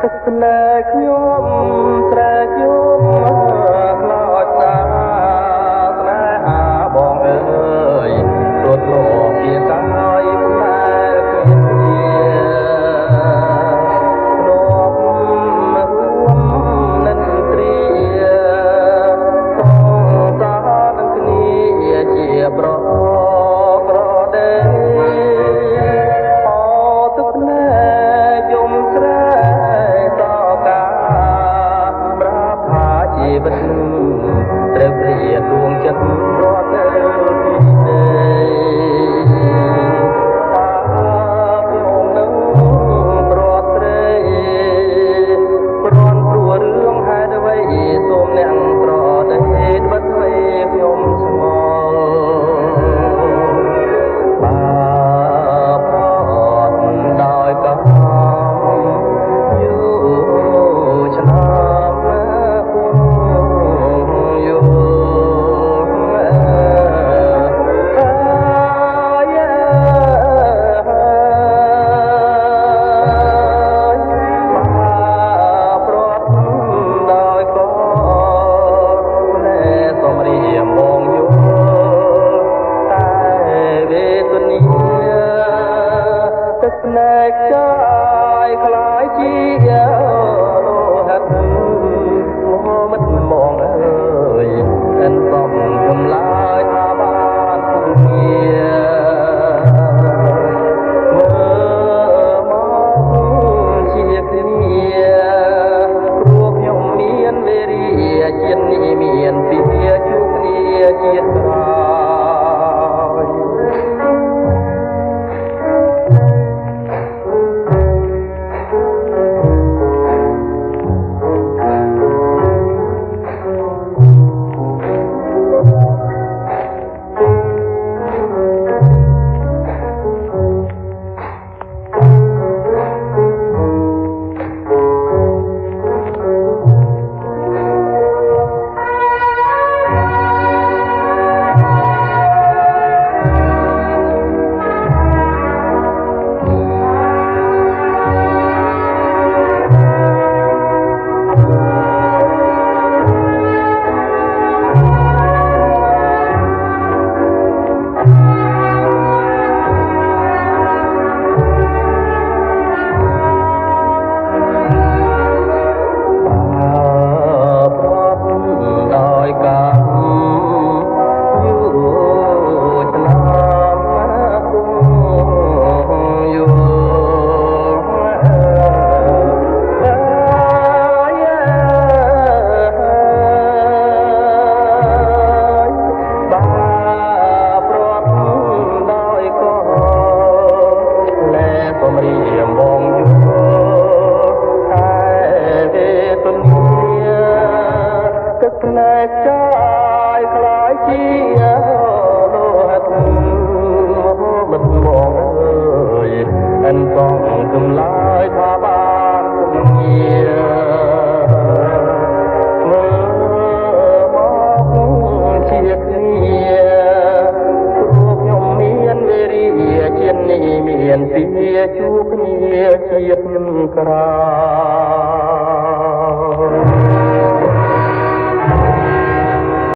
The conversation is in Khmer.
ស្នេហ៍ខ្ញុំស្រែកយំខ្លោចសាស្នេហាបងអើយព្រោះធ្លាប់ជាកាយផ្លែគ្មានធ្លាប់មករួមនិន្ទ្រាសងសារនឹងគ្នាជាប្រក្រទេត្រូវព្រាដួងចិត្តរត់ទៅទីទេខ្ញុំនឹងប្រត់ត្រេព្រន់ព្រោះរឿងហេតុអ្វីសូមអ្នកប្រដេកបិទអ្វីខ្ញុំស្មោបាប្រត់ដោយកំយូរឆ្នាំស្នេហ៍ចាយខ្លាយជាលោហិតមិត្តមកអើយអិនសំចម្លើយថាបានគ្នាមើលមកជាគ្នាព្រោះខ្ញុំមានវេរីជាតិនេះមានពីជួបគ្នាជាតិក្រោយស្នេហ៍ចាយខ្លាយជាលោហិតមិត្តមកអើយអិនសំចម្លើយថាបានគ្នាមើលមកជាគ្នាព្រោះខ្ញុំមានវេរីជាតិនេះមានពីជួបគ្នាជាតិក្រោយ